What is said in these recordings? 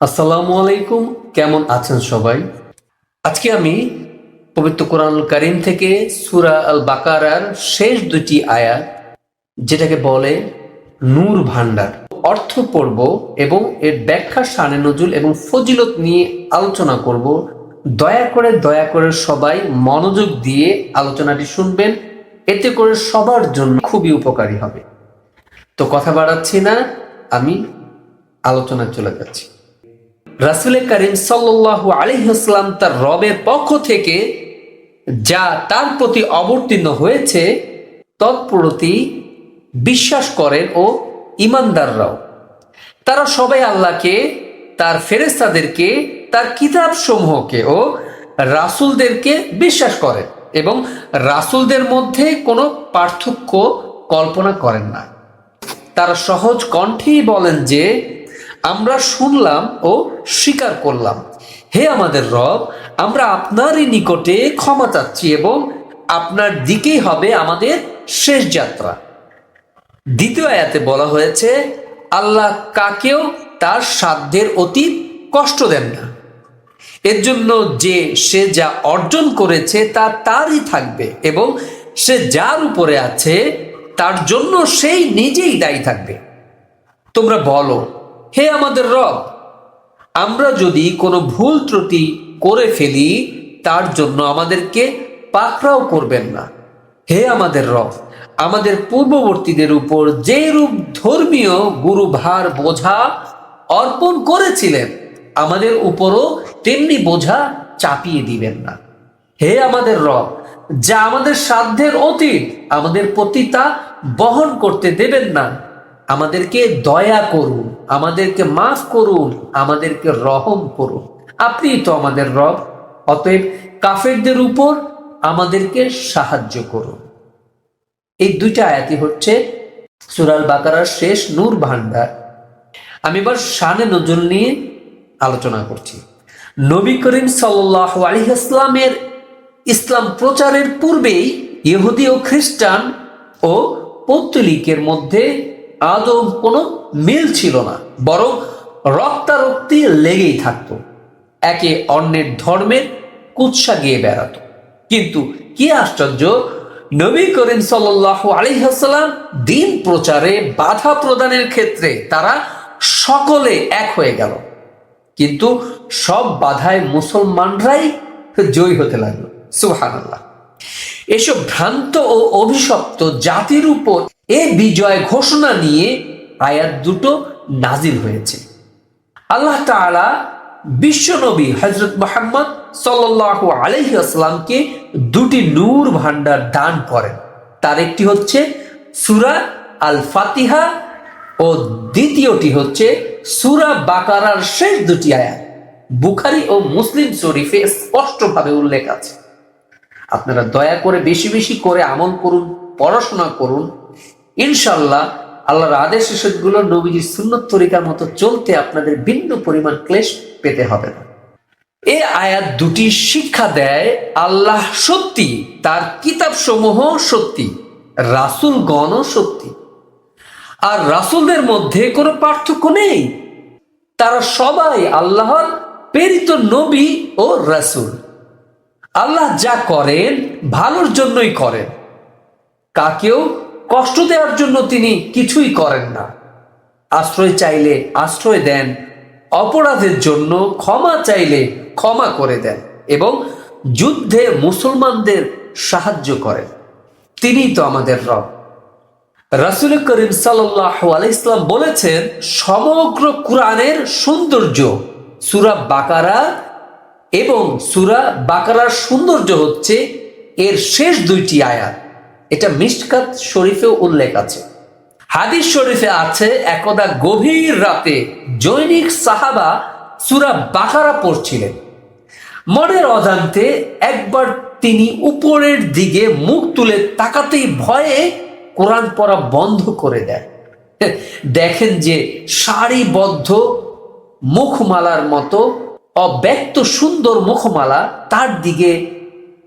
আসসালামু আলাইকুম, কেমন আছেন সবাই? আজকে আমি পবিত্র কোরআনুল কারীম থেকে সূরা আল বাকারার শেষ দুটি আয়াত, যেটাকে বলে নূর ভান্ডার, অর্থ পড়ব এবং এর ব্যাখ্যা, শানে নজুল এবং ফজিলত নিয়ে আলোচনা করব। দয়া করে সবাই মনোযোগ দিয়ে আলোচনাটি শুনবেন, এতে করে সবার জন্য খুবই উপকারী হবে। তো কথা বাড়াচ্ছি না, আমি আলোচনায় চলে যাচ্ছি। রাসূল করিম সাল্লাল্লাহু আলাইহি ওয়াসাল্লাম তার রবের পক্ষ থেকে যা তার প্রতি অবতীর্ণ হয়েছে তৎপ্রতি বিশ্বাস করেন ও ঈমানদাররাও। তারা সবাই আল্লাহকে, তার ফেরেশতাদেরকে, তার কিতাব সমূহকে ও রাসূলদেরকে বিশ্বাস করেন এবং রাসূলদের মধ্যে কোনো পার্থক্য কল্পনা করেন না। তারা সহজ কণ্ঠেই বলেন যে, আমরা শুনলাম ও স্বীকার করলাম, হে আমাদের রব, আমরা আপনারই নিকটে ক্ষমা চাচ্ছি এবং আপনার দিকেই হবে আমাদের শেষ যাত্রা। দ্বিতীয় আয়াতে বলা হয়েছে, আল্লাহ কাকেও তার সাধ্যের অতীত কষ্ট দেন না। এর জন্য যে সে যা অর্জন করেছে তা তারই থাকবে এবং সে যার উপরে আছে তার জন্য সেই নিজেই দায়ী থাকবে। তোমরা বলো, হে আমাদের রব, আমরা যদি কোনো ভুল ত্রুটি করে ফেলি তার জন্য আমাদেরকে পাকড়াও করবেন না। হে আমাদের রব, আমাদের পূর্ববর্তীদের উপর যে রূপ ধর্মীয় গুরুভার বোঝা অর্পণ করেছিলেন, আমাদের উপরও তেমনি বোঝা চাপিয়ে দিবেন না। হে আমাদের রব, যা আমাদের সাধ্যের অতীত আমাদের প্রতি তা বহন করতে দেবেন না। আমাদেরকে দয়া করুন, আমাদেরকে মাফ করুন, আমাদেরকে রহম করুন। আপনি তো আমাদের রব, অতএব কাফেরদের উপর আমাদেরকে সাহায্য করুন। এই দুইটা আয়াতই হচ্ছে সূরা আল বাকারার শেষ নূর ভান্ডার। আমি এবার শানে নজুল নিয়ে আলোচনা করছি। নবী করিম সাল্লাল্লাহু আলাইহি ওয়াসাল্লামের ইসলাম প্রচারের পূর্বেই ইহুদি ও খ্রিস্টান ও পৌত্তলিকের মধ্যে আদৌ কোনো মিল ছিল না, বরং রক্তারক্তি লেগেই থাকতো, একে অন্যের ধর্মের কুৎসা গিয়ে বেড়াতো। কিন্তু কি আশ্চর্য, নবী করিম সাল্লাল্লাহু আলাইহি ওয়াসাল্লাম দ্বীন প্রচারে বাধা প্রদানের ক্ষেত্রে তারা সকলে এক হয়ে গেল, কিন্তু সব বাধায় মুসলমানরাই জয়ী হতে লাগলো। সুবহানাল্লাহ। এসব ভ্রান্ত ও অভিশপ্ত জাতির উপর এ বিজয় ঘোষণা নিয়ে আয়াত দুটো নাজিল হয়েছে। আল্লাহ তাআলা বিশ্বনবী হযরত মুহাম্মদ সাল্লাল্লাহু আলাইহি ওয়াসাল্লামকে দুটি নূর ভান্ডার দান করেন। তার একটি হচ্ছে সূরা আল ফাতিহা ও দ্বিতীয়টি হচ্ছে সূরা বাকারার শেষ দুটি আয়াত। বুখারী ও মুসলিম শরীফে স্পষ্টভাবে উল্লেখ আছে। আপনারা দয়া করে বেশি বেশি করে আমল করুন, পড়াশোনা করুন। ইনশাআল্লাহ আল্লাহর আদেশ নিষেধগুলো নবীজির সুন্নত তরিকার মতো চলতে আপনাদের বিন্দু পরিমাণ ক্লেশ পেতে হবে না। এই আয়াত দুটি শিক্ষা দেয়, আল্লাহ সত্যি, তার কিতাব সমূহ সত্যি, রাসূলগণও সত্যি, আর রাসূলদের মধ্যে কোনো পার্থক্য নেই। তারা সবাই আল্লাহর প্রেরিত নবী ও রাসূল। আল্লাহ যা করেন ভালোর জন্যই করেন, কাকেও কষ্ট দেওয়ার জন্য তিনি কিছুই করেন না। আশ্রয় চাইলে আশ্রয় দেন, অপরাধের জন্য ক্ষমা চাইলে ক্ষমা করে দেন এবং যুদ্ধে মুসলমানদের সাহায্য করেন। তিনিই তো আমাদের রব। রাসূল করিম সাল্লাল্লাহু আলাইহি ওয়াসাল্লাম বলেছেন, সমগ্র কুরআনের সৌন্দর্য সূরা বাকারা এবং সূরা বাকারার সৌন্দর্য হচ্ছে এর শেষ দুইটি আয়াত। এটা মিশকাত শরীফেও উল্লেখ আছে। হাদিস শরীফে আছে, একদা গভীর রাতে জৈনিক সাহাবা সূরা বাকারা পড়ছিলেন। মনের অজান্তে একবার তিনি উপরের দিকে মুখ তুলে তাকাতেই ভয়ে কোরআন পড়া বন্ধ করে দেন। দেখেন যে সারিবদ্ধ মুখমালার মতো অব্যক্ত সুন্দর মুখমালা তার দিকে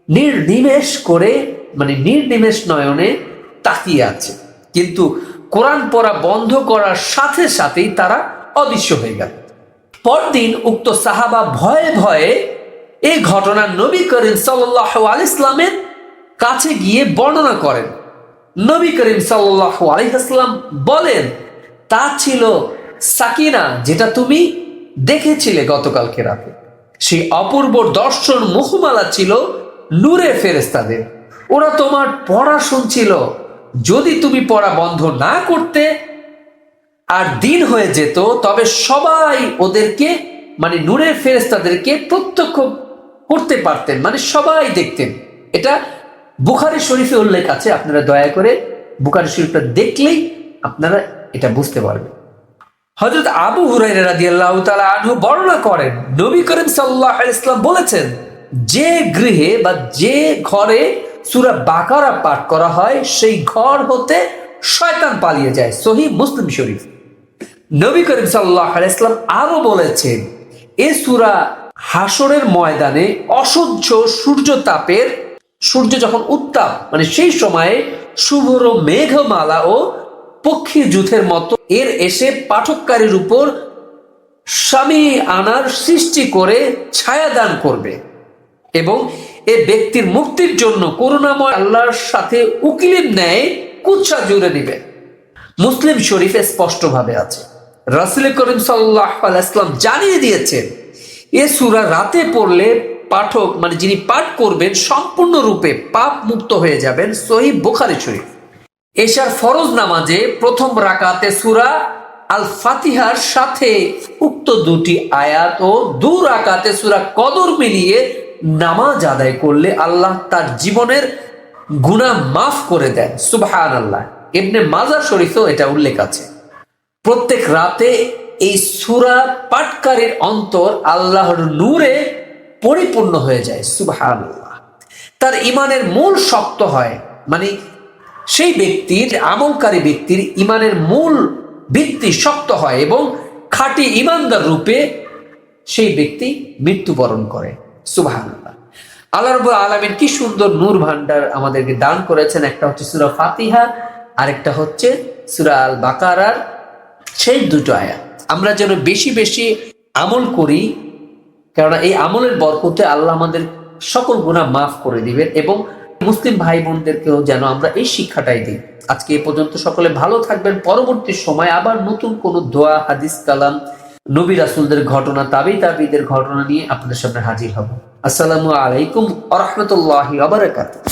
নির্নিমেষ নয়নে তাকিয়ে আছে, কিন্তু কোরআন পড়া বন্ধ করার সাথে সাথেই তারা অদৃশ্য হয়ে গেল। পরদিন উক্ত সাহাবা ভয়ে ভয়ে এই ঘটনা নবী করিম সাল্লাল্লাহু আলাইহি ওয়াসাল্লামের কাছে গিয়ে বর্ণনা করেন। নবী করিম সাল্লাল্লাহু আলাইহি ওয়াসাল্লাম বলেন, তা ছিল সাকিনা, যেটা তুমি দেখেছিলে গতকালকে রাতে। সেই অপূর্ব দর্শন মুখমালা ছিল নূরে ফেরেশতাদের। ওরা তোমার পড়া শুনছিল। যদি তুমি পড়া বন্ধ না করতে আর দিন হয়ে যেত, তবে সবাই ওদেরকে মানে নূরের ফেরেশতাদেরকে প্রত্যক্ষ করতে পারতেন, মানে সবাই দেখতেন। এটা বুখারী শরীফে উল্লেখ আছে, আপনারা দয়া করে বুখারী শরীফটা দেখলেই আপনারা এটা বুঝতে পারবেন। হযরত আবু হুরায়রা রাদিয়াল্লাহু তাআলা আনহু বর্ণনা করেন, নবী করিম সাল্লাল্লাহু আলাইহি ওয়াসাল্লাম বলেছেন, যে গৃহে বা যে ঘরে সূরা বাকারা পাঠ করা হয় সেই ঘর হতে শয়তান পালিয়ে যায়। সহিহ মুসলিম শরীফ। নবী করিম সাল্লাল্লাহু আলাইহি ওয়াসাল্লাম আরো বলেছেন, এই সূরা হাসরের ময়দানে অসহ্য সূর্য যখন উত্তাপ, মানে সেই সময়ে শুভ্র মেঘমালা ও পক্ষী যুথের মতো এর এসে পাঠককারীর উপর স্বামী আনার সৃষ্টি করে ছায়া দান করবে এবং এ ব্যক্তির মুক্তির জন্য করুণাময় আল্লাহর সাথে উকিলের ন্যায় কুৎসা জুড়ে দিবে। মুসলিম শরীফে স্পষ্টভাবে আছে, রাসূল করিম সাল্লাল্লাহু আলাইহি ওয়াসাল্লাম জানিয়ে দিয়েছেন, এ সূরা রাতে পড়লে পাঠক মানে যিনি পাঠ করবেন সম্পূর্ণরূপে পাপ মুক্ত হয়ে যাবেন। সহিহ বুখারী শরীফ। এশার ফরজ নামাজে প্রথম রাকাতে সূরা আল ফাতিহার সাথে উক্ত দুটি আয়াত ও 2 রাকাতে সূরা কদর মিলিয়ে নামাজ আদায় করলে আল্লাহ তার জীবনের গুনাহ মাফ করে দেন। সুবহানাল্লাহ। ইবনে মাজাহ শরীফেও এটা উল্লেখ আছে। প্রত্যেক রাতে এই সূরা পাঠকারীর অন্তর আল্লাহর নূরে পরিপূর্ণ হয়ে যায়। সুবহানাল্লাহ। তার ঈমানের মূল শক্ত হয়, মানে সেই ব্যক্তির আমলকারী ব্যক্তির ঈমানের মূল ভিত্তি শক্ত হয় এবং খাঁটি ঈমানদার রূপে সেই ব্যক্তি মৃত্যুবরণ করে। সুবহানাল্লাহ। আল্লাহ রাব্বুল আলামিন কি সুন্দর নূর ভান্ডার আমাদেরকে দান করেছেন। একটা হচ্ছে সূরা ফাতিহা, আরেকটা হচ্ছে সূরা আল বাকারার সেই দুটো আয়াত। আমরা যেন বেশি বেশি আমল করি, কারণ এই আমলের বরকতে আল্লাহ আমাদের সকল গুনাহ মাফ করে দিবেন এবং মুসলিম ভাই বোনদেরকেও যেন আমরা এই শিক্ষাটাই দিই। আজকে এ পর্যন্ত সকলে ভালো থাকবেন। পরবর্তী সময় আবার নতুন কোনো দোয়া, হাদিস, কালাম, নবী রাসূলদের ঘটনা, তাবিঈদের ঘটনা নিয়ে আপনাদের সামনে হাজির হব। আসসালামু আলাইকুম ওয়া রাহমাতুল্লাহি ওয়া বারাকাতুহু।